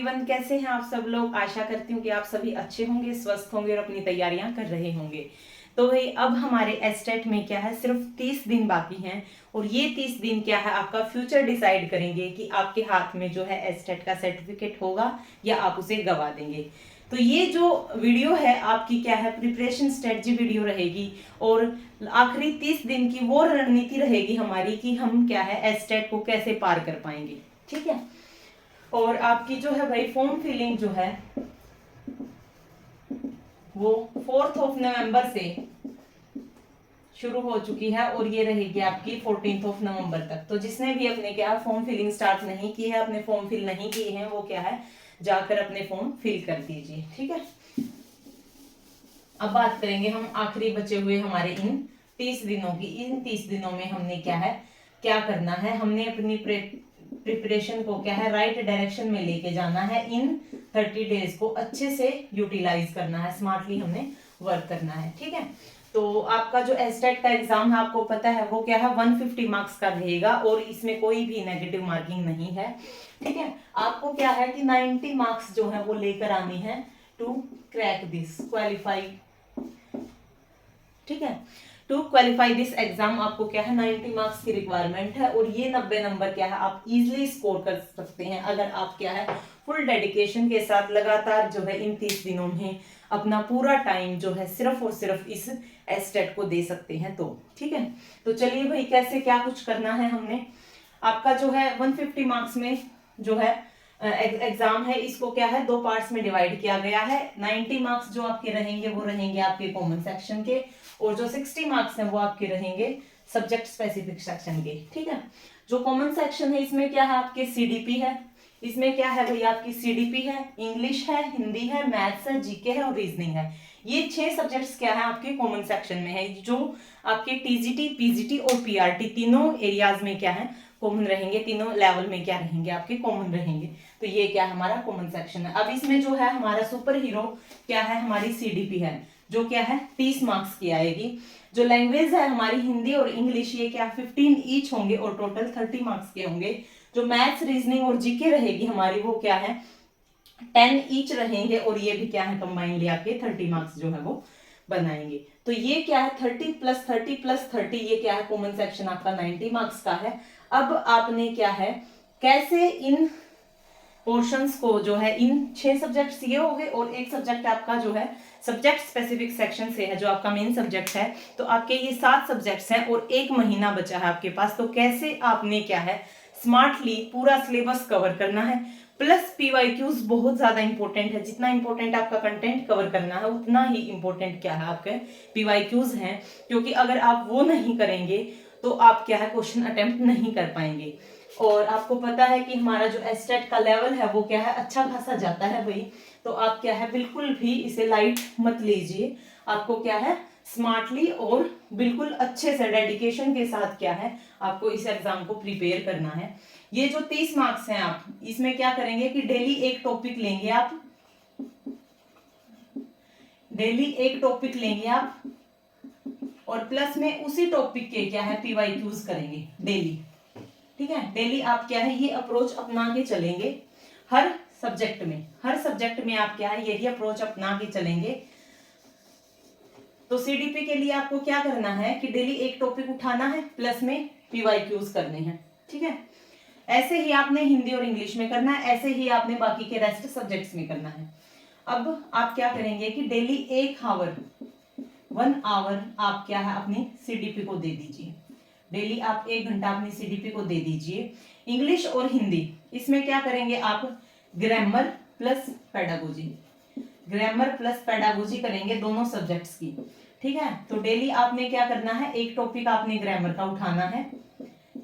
Everyone, कैसे हैं आप सब लोग। आशा करती हूँ कि आप सभी अच्छे होंगे, स्वस्थ होंगे और अपनी तैयारियां कर रहे होंगे। तो भाई अब हमारे एस्टेट में क्या है, सिर्फ 30 दिन बाकी हैं और ये 30 दिन क्या है आपका फ्यूचर डिसाइड करेंगे कि आपके हाथ में जो है एस्टेट का सर्टिफिकेट होगा या आप उसे गवा देंगे। तो ये जो वीडियो है आपकी क्या है, प्रिपरेशन स्ट्रेटजी वीडियो रहेगी और आखिरी 30 दिन की वो रणनीति रहेगी हमारी कि हम क्या है एस्टेट को कैसे पार कर पाएंगे। ठीक है। और आपकी जो है भाई फॉर्म फिलिंग जो है वो 4 नवंबर से शुरू हो चुकी है और ये रहेगी आपकी 14 नवंबर तक। तो जिसने भी अपने क्या फॉर्म फिलिंग स्टार्ट नहीं की है, अपने फॉर्म फिल नहीं किए हैं, वो क्या है जाकर अपने फॉर्म फिल कर दीजिए। ठीक है। अब बात करेंगे हम आखिरी बचे हुए हमारे इन 30 दिनों की। इन 30 दिनों में हमने क्या है क्या करना है, हमने अपनी प्रिपरेशन को क्या है राइट डायरेक्शन में लेके जाना है। इन 30 डेज को अच्छे से यूटिलाइज करना है, स्मार्टली हमने वर्क करना है। ठीक है। तो आपका जो एस्टेट का एग्जाम है आपको पता है वो क्या है 150 मार्क्स का रहेगा और इसमें कोई भी नेगेटिव मार्किंग नहीं है। ठीक है। आपको क्या है कि 90 मार्क्स जो है वो लेकर आनी है टू क्रैक दिस क्वालिफाई। ठीक है। टू क्वालिफाई दिस एग्जाम आपको क्या है 90 मार्क्स की रिक्वायरमेंट है और ये 90 नंबर क्या है आप इजिली स्कोर कर सकते हैं अगर आप क्या है फुल डेडिकेशन के साथ लगातार जो है इन 30 दिनों में अपना पूरा टाइम जो है सिर्फ और सिर्फ इस एस्टेट को दे सकते हैं। तो ठीक है। तो चलिए भाई कैसे क्या कुछ करना है। हमने आपका जो है 150 मार्क्स में जो है एग्जाम है, इसको क्या है 2 पार्ट्स में डिवाइड किया गया है। 90 मार्क्स जो आपके रहेंगे वो रहेंगे आपके कॉमन सेक्शन के और जो 60 मार्क्स हैं वो आपके रहेंगे सब्जेक्ट स्पेसिफिक सेक्शन के। ठीक है। जो कॉमन सेक्शन है इसमें क्या है आपके सीडीपी है, इसमें क्या है भाई आपकी सीडीपी है, इंग्लिश है, हिंदी है, मैथ्स है, जीके है और रीजनिंग है। ये 6 सब्जेक्ट्स क्या है आपके कॉमन सेक्शन में है, जो आपके टीजीटी, पीजीटी और पीआरटी तीनों एरियाज में क्या है कॉमन रहेंगे, तीनों लेवल में क्या रहेंगे आपके कॉमन रहेंगे। तो ये क्या हमारा कॉमन सेक्शन है। अब इसमें जो है हमारा सुपर हीरो क्या है हमारी सीडीपी है, जो क्या है 30 मार्क्स की आएगी। जो लैंग्वेज है हमारी हिंदी और इंग्लिश, ये क्या 15 ईच होंगे और टोटल 30 मार्क्स के होंगे। जो मैथ्स, रीजनिंग और जीके रहेगी हमारी वो क्या है 10 ईच रहेंगे और ये भी क्या है कंबाइनली आपके 30 मार्क्स जो है वो बनाएंगे। तो ये क्या है 30 प्लस 30 प्लस 30, ये क्या है कॉमन सेक्शन आपका 90 मार्क्स का है। अब आपने क्या है कैसे इन पोर्शंस को जो है इन 6 सब्जेक्ट्स ये हो गए और एक सब्जेक्ट आपका जो है सब्जेक्ट स्पेसिफिक सेक्शन से है जो आपका मेन सब्जेक्ट है। तो आपके ये 7 सब्जेक्ट्स हैं और 1 महीना बचा है आपके पास। तो कैसे आपने क्या है स्मार्टली पूरा सिलेबस कवर करना है। प्लस पीवाईक्यूज बहुत ज्यादा इंपॉर्टेंट है, जितना इंपॉर्टेंट आपका कंटेंट कवर करना है उतना ही इंपॉर्टेंट क्या है आपके पीवाईक्यूज हैं, क्योंकि अगर आप वो नहीं करेंगे तो आप क्या है क्वेश्चन अटेम्प्ट नहीं कर पाएंगे। और आपको पता है कि हमारा जो एस्टेट का लेवल है वो क्या है अच्छा खासा जाता है भाई। तो आप क्या है बिल्कुल भी इसे लाइट मत लीजिए, आपको क्या है स्मार्टली और बिल्कुल अच्छे से डेडिकेशन के साथ क्या है आपको इस एग्जाम को प्रिपेयर करना है। ये जो 30 मार्क्स हैं आप इसमें क्या करेंगे कि डेली एक टॉपिक लेंगे आप, डेली एक टॉपिक लेंगे आप और प्लस में उसी टॉपिक के क्या है पीवाईक्यूज करेंगे डेली। ठीक है। डेली आप क्या है ये अप्रोच अपना के चलेंगे हर सब्जेक्ट में, हर सब्जेक्ट में आप क्या है यही अप्रोच अपना के चलेंगे। तो सीडीपी के लिए आपको क्या करना है कि डेली एक टॉपिक उठाना है प्लस में पीवाईक्यूज करने हैं। ठीक है। ऐसे ही आपने हिंदी और इंग्लिश में करना है, ऐसे ही आपने बाकी के रेस्ट सब्जेक्ट्स में करना है। अब आप क्या करेंगे कि डेली 1 आवर आप क्या है अपनी सीडीपी को दे दीजिए। डेली आप 1 घंटा अपनी सीडीपी को दे दीजिए। इंग्लिश और हिंदी इसमें क्या करेंगे आप grammar plus pedagogy, grammar plus pedagogy करेंगे दोनों सब्जेक्ट्स की। ठीक है। तो डेली आपने क्या करना है एक टॉपिक आपने ग्रामर का उठाना है,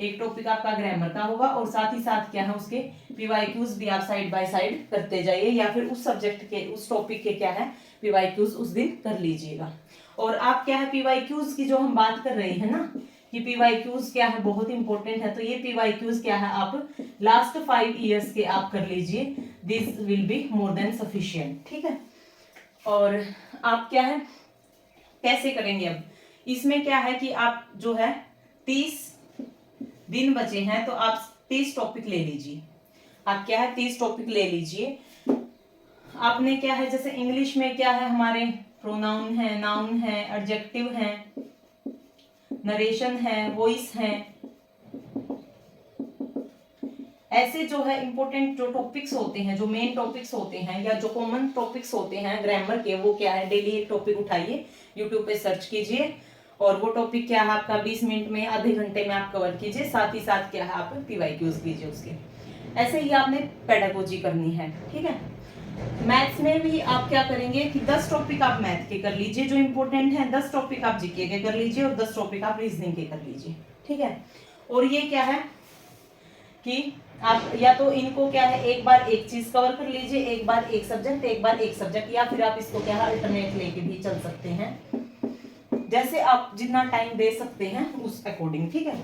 एक टॉपिक आपका ग्रामर का होगा और साथ ही साथ क्या है उसके पीवाईक्यूज भी आप साइड बाय साइड करते जाइए या फिर उस सब्जेक्ट के उस टॉपिक के क्या है पीवाईक्यूज उस दिन कर लीजिएगा। और आप क्या है पीवाईक्यूज की जो हम बात कर रहे हैं ना कि पीवाईक्यूज क्या है बहुत इंपॉर्टेंट है, तो ये पीवाईक्यूज क्या है आप लास्ट 5 इयर्स के आप कर लीजिए, this will be more than sufficient. ठीक है। और आप क्या है कैसे करेंगे अब इसमें क्या है कि आप जो है 30 दिन बचे हैं तो आप 30 टॉपिक ले लीजिए। आप क्या है 30 टॉपिक ले लीजिए। आपने क्या है, जैसे इंग्लिश में क्या है, हमारे प्रोनाउन है, नाउन है, एडजेक्टिव है, नरेशन है, वॉइस है, ऐसे जो है इंपॉर्टेंट जो टॉपिक्स होते हैं, जो मेन टॉपिक्स होते हैं या जो कॉमन टॉपिक्स होते हैं ग्रामर के, वो क्या है, डेली एक टॉपिक उठाइए, यूट्यूब पे सर्च कीजिए और वो टॉपिक क्या है आपका 20 मिनट में, आधे घंटे में आप कवर कीजिए, साथ ही साथ क्या है आप पीवाईक्यूज कीजिए उसके। ऐसे ही आपने पेडागोजी करनी है, ठीक है। मैथ्स में भी आप क्या करेंगे कि 10 टॉपिक आप मैथ के कर लीजिए जो इंपॉर्टेंट है, 10 टॉपिक आप जीके के कर लीजिए और 10 टॉपिक आप रीजनिंग के कर लीजिए, ठीक है। और ये क्या है कि आप या तो इनको क्या है एक बार एक चीज कवर कर लीजिए, एक बार एक सब्जेक्ट, एक बार एक सब्जेक्ट, या फिर आप इसको क्या है अल्टरनेट लेके भी चल सकते हैं, जैसे आप जितना टाइम दे सकते हैं उस अकॉर्डिंग, ठीक है।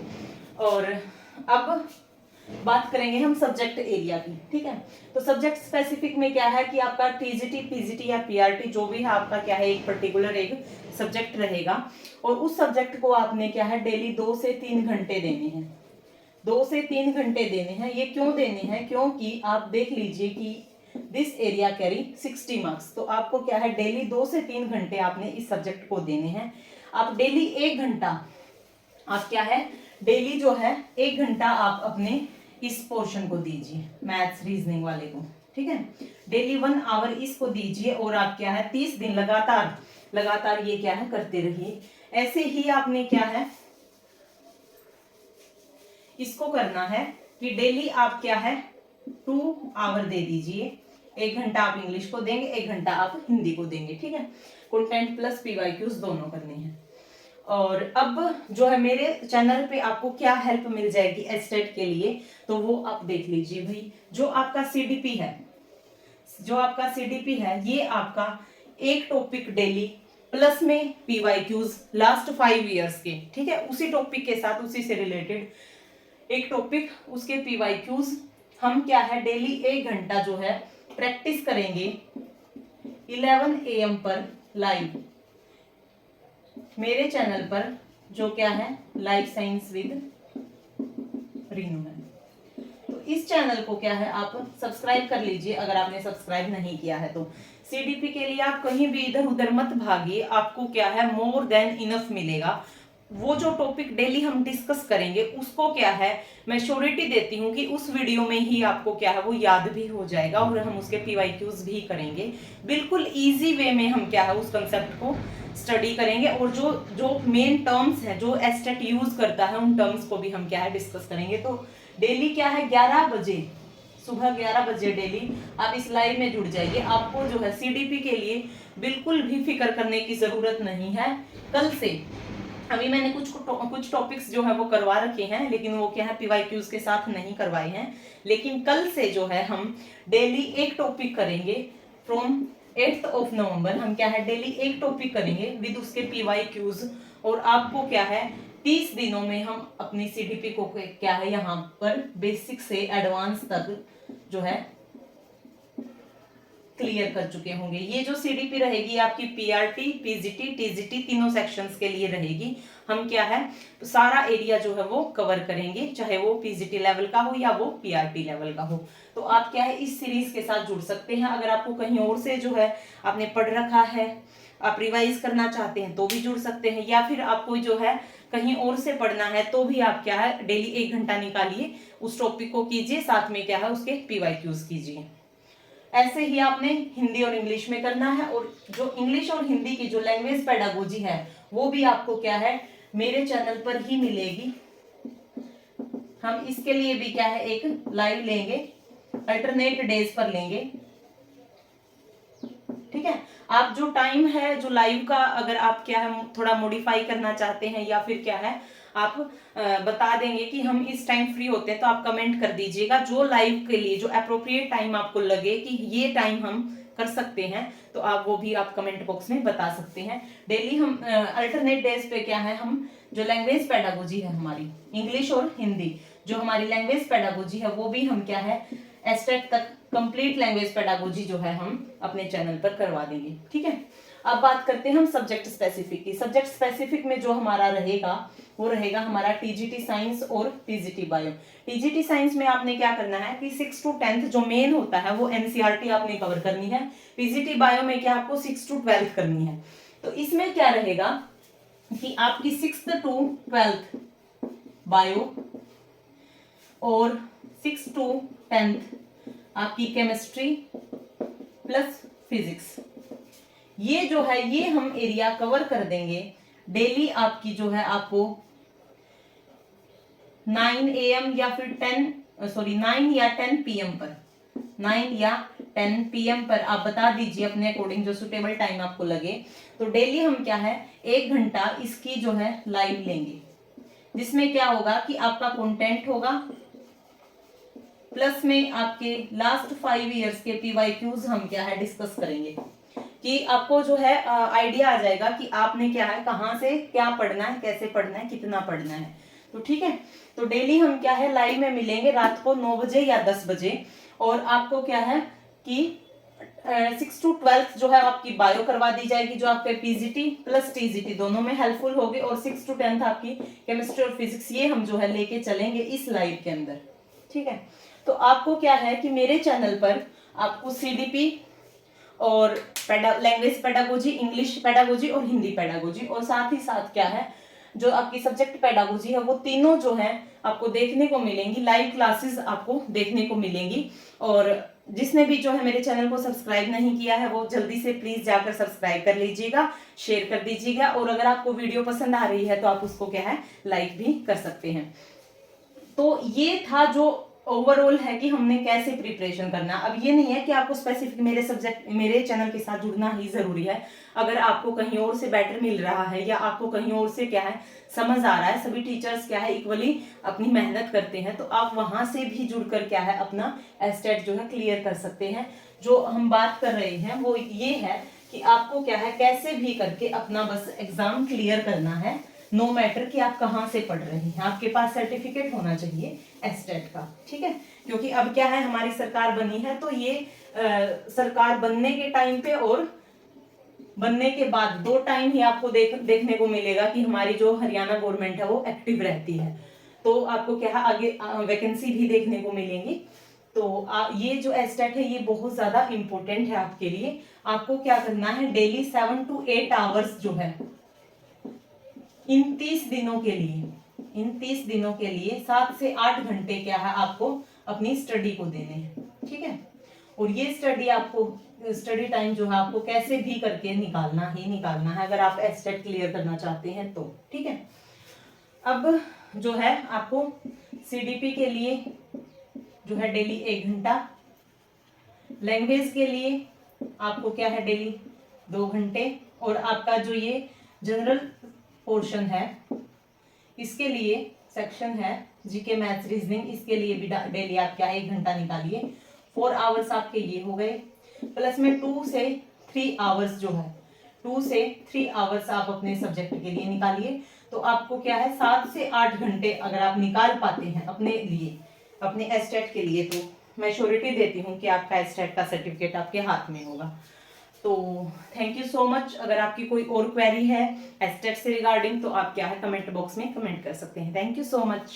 और अब बात करेंगे हम सब्जेक्ट एरिया की, ठीक है। तो सब्जेक्ट स्पेसिफिक में क्या है कि आपका टीजीटी, पीजीटी या पीआरटी जो भी है आपका क्या है एक पर्टिकुलर एक सब्जेक्ट रहेगा और उस सब्जेक्ट को आपने क्या है डेली 2 से 3 घंटे देने हैं, 2 से 3 घंटे देने हैं। ये क्यों देने हैं, क्योंकि आप देख लीजिए कि दिस एरिया कैरी 60 मार्क्स, तो आपको क्या है डेली 2 से 3 घंटे आपने इस सब्जेक्ट को देने हैं। आप डेली 1 घंटा आप क्या है डेली जो है 1 घंटा आप अपने इस पोर्शन को दीजिए, मैथ्स रीजनिंग वाले को, ठीक है। डेली 1 आवर इसको दीजिए और आप क्या है 30 दिन लगातार ये क्या है करते रहिए। ऐसे ही आपने क्या है इसको करना है कि डेली आप क्या है 2 आवर दे दीजिए, 1 घंटा आप इंग्लिश को देंगे, 1 घंटा आप हिंदी को देंगे, ठीक है। कंटेंट प्लस पीवाईक्यूज दोनों करने हैं। और अब जो है मेरे चैनल पे आपको क्या हेल्प मिल जाएगी एस्टेट के लिए, तो वो आप देख लीजिए भाई। जो आपका सीडीपी है ये आपका एक टॉपिक डेली प्लस में पीवाईक्यूज लास्ट 5 इयर्स के, ठीक है, उसी टॉपिक के साथ उसी से रिलेटेड एक टॉपिक, उसके पीवाईक्यूज हम क्या है डेली 1 घंटा जो है प्रैक्टिस करेंगे 11 AM पर लाइव मेरे चैनल पर, जो क्या है लाइफ साइंस विद रीनू है। तो इस चैनल को क्या है आप सब्सक्राइब कर लीजिए अगर आपने सब्सक्राइब नहीं किया है तो। सीडीपी के लिए आप कहीं भी इधर उधर मत भागिए, आपको क्या है मोर देन इनफ मिलेगा। वो जो टॉपिक डेली हम डिस्कस करेंगे उसको क्या है मैं श्योरिटी देती हूँ कि उस वीडियो में ही आपको क्या है वो याद भी हो जाएगा और हम उसके पीवाईक्यूज भी करेंगे। बिल्कुल इजी वे में हम क्या है उस कंसेप्ट को स्टडी करेंगे और जो मेन टर्म्स है जो एस्टेट यूज करता है उन टर्म्स को भी हम क्या है डिस्कस करेंगे। तो डेली क्या है 11 बजे, सुबह 11 बजे डेली आप इस लाइव में जुड़ जाइए। आपको जो है सीडीपी के लिए बिल्कुल भी फिक्र करने की जरूरत नहीं है। कल से अभी मैंने कुछ टॉपिक्स जो है वो करवा रखे हैं, लेकिन वो क्या है पीवाईक्यूज के साथ नहीं करवाए हैं। लेकिन कल से जो है हम डेली एक टॉपिक करेंगे फ्रॉम 8th of नवंबर। हम क्या है डेली एक टॉपिक करेंगे विद उसके पीवाईक्यूज और आपको क्या है 30 दिनों में हम अपनी सीडीपी को क्या है यहाँ पर बेसिक से एडवांस तक जो है क्लियर कर चुके होंगे। ये जो सीडीपी रहेगी आपकी पीआरटी, पीजीटी, टीजीटी तीनों सेक्शंस के लिए रहेगी। हम क्या है तो सारा एरिया जो है वो कवर करेंगे, चाहे वो पीजीटी लेवल का हो या वो पीआरटी लेवल का हो। तो आप क्या है इस सीरीज के साथ जुड़ सकते हैं। अगर आपको कहीं और से जो है आपने पढ़ रखा है, आप रिवाइज करना चाहते हैं तो भी जुड़ सकते हैं, या फिर आपको जो है कहीं और से पढ़ना है तो भी आप क्या है डेली 1 घंटा निकालिए, उस टॉपिक को कीजिए, साथ में क्या है उसके पीवाईक्यूज कीजिए। ऐसे ही आपने हिंदी और इंग्लिश में करना है। और जो इंग्लिश और हिंदी की जो लैंग्वेज पेडागोजी है वो भी आपको क्या है मेरे चैनल पर ही मिलेगी। हम इसके लिए भी क्या है एक लाइव लेंगे, अल्टरनेट डेज पर लेंगे, ठीक है। आप जो टाइम है जो लाइव का अगर आप क्या है थोड़ा मॉडिफाई करना चाहते हैं या फिर क्या है आप बता देंगे कि हम इस टाइम फ्री होते हैं तो आप कमेंट कर दीजिएगा। जो लाइव के लिए जो अप्रोप्रिएट टाइम आपको लगे कि ये टाइम हम कर सकते हैं तो आप वो भी आप कमेंट बॉक्स में बता सकते हैं। डेली हम अल्टरनेट डेज पे क्या है हम जो लैंग्वेज पेडागोजी है हमारी इंग्लिश और हिंदी, जो हमारी लैंग्वेज पेडागोजी है वो भी हम क्या है एस्टेट तक कंप्लीट लैंग्वेज पेडागोजी जो है हम अपने चैनल पर करवा देंगे, ठीक है। अब बात करते हैं हम सब्जेक्ट स्पेसिफिक की। सब्जेक्ट स्पेसिफिक में जो हमारा रहेगा वो रहेगा हमारा टीजीटी साइंस और पीजीटी बायो। टीजीटी साइंस में आपने क्या करना है कि 6 to 10th जो मेन होता है वो एनसीईआरटी आपने कवर करनी है। पीजीटी बायो में क्या आपको 6 to 12th करनी है। तो इसमें क्या रहेगा कि आपकी 6th to 12th बायो और 6 to 10th आपकी केमिस्ट्री प्लस फिजिक्स, ये जो है ये हम एरिया कवर कर देंगे। डेली आपकी जो है आपको 9 AM या फिर 9 या 10 PM पर 9 या 10 PM पर आप बता दीजिए अपने अकॉर्डिंग जो सुटेबल टाइम आपको लगे। तो डेली हम क्या है 1 घंटा इसकी जो है लाइव लेंगे, जिसमें क्या होगा कि आपका कंटेंट होगा प्लस में आपके लास्ट 5 इयर्स के PYQs हम क्या है डिस्कस करेंगे, कि आपको जो है आइडिया आ जाएगा कि आपने क्या है कहाँ से क्या पढ़ना है, कैसे पढ़ना है, कितना पढ़ना है। तो ठीक है, तो डेली हम क्या है लाइव में मिलेंगे रात को 9 बजे या 10 बजे। और आपको क्या है कि 6 to 12th जो है आपकी बायो करवा दी जाएगी, जो आपके पीजीटी प्लस टीजीटी दोनों में हेल्पफुल होगी। और 6 to 10th आपकी केमिस्ट्री और फिजिक्स ये हम जो है लेके चलेंगे इस लाइव के अंदर। ठीक है, तो आपको क्या है कि मेरे चैनल पर आपको सीडीपी और लैंग्वेज पेडागोजी, इंग्लिश पेडागोजी और हिंदी पेडागोजी, और साथ ही साथ क्या है जो आपकी सब्जेक्ट पेडागोजी है वो तीनों जो है आपको देखने को मिलेंगी। लाइव क्लासेस आपको देखने को मिलेंगी। और जिसने भी जो है मेरे चैनल को सब्सक्राइब नहीं किया है वो जल्दी से प्लीज जाकर सब्सक्राइब कर लीजिएगा, शेयर कर दीजिएगा। और अगर आपको वीडियो पसंद आ रही है तो आप उसको क्या है लाइक भी कर सकते हैं। तो ये था जो ओवरऑल है कि हमने कैसे प्रिपरेशन करना। अब ये नहीं है कि आपको स्पेसिफिक मेरे चैनल के साथ जुड़ना ही जरूरी है। अगर आपको कहीं और से बेटर मिल रहा है या आपको कहीं और से क्या है समझ आ रहा है, सभी टीचर्स क्या है इक्वली अपनी मेहनत करते हैं, तो आप वहां से भी जुड़कर क्या है अपना एस्टेट जो है क्लियर कर सकते हैं। जो हम बात कर रहे हैं वो ये है कि आपको क्या है कैसे भी करके अपना बस एग्जाम क्लियर करना है, नो मैटर कि आप कहाँ से पढ़ रहे हैं, आपके पास सर्टिफिकेट होना चाहिए एस्टेट का। ठीक है, क्योंकि अब क्या है हमारी सरकार बनी है, तो ये सरकार बनने के टाइम पे और बनने के बाद 2 टाइम ही आपको देखने को मिलेगा कि हमारी जो हरियाणा गवर्नमेंट है वो एक्टिव रहती है। तो आपको क्या है आगे वैकेंसी भी देखने को मिलेंगी। तो ये जो एस्टेट है ये बहुत ज्यादा इंपॉर्टेंट है आपके लिए। आपको क्या करना है डेली 7 to 8 आवर्स जो है इन 30 दिनों के लिए 7 से 8 घंटे क्या है आपको अपनी स्टडी को देने हैं। ठीक है, और ये स्टडी टाइम जो है आपको कैसे भी करके निकालना है अगर आप एस्टेट क्लियर करना चाहते हैं तो। ठीक है, अब जो है आपको सीडीपी के लिए जो है डेली 1 घंटा, लैंग्वेज के लिए आपको क्या है डेली 2 घंटे, और आपका जो ये जनरल पोर्शन है इसके लिए सेक्शन है जीके मैथ्स रीजनिंग, इसके लिए भी डेली आप क्या 1 घंटा निकालिए। 4 आवर्स आपके ये हो गए, प्लस में 2 से 3 आवर्स जो है 2 से 3 आवर्स आप अपने सब्जेक्ट के लिए निकालिए। तो आपको क्या है 7 से 8 घंटे अगर आप निकाल पाते हैं अपने लिए, अपने एस्टेट के लिए, तो मैं श्योरिटी देती हूँ कि आपका एस्टेट का सर्टिफिकेट आपके हाथ में होगा। तो थैंक यू सो मच। अगर आपकी कोई और क्वेरी है एस्टेट से रिगार्डिंग तो आप क्या है कमेंट बॉक्स में कमेंट कर सकते हैं। Thank you so much.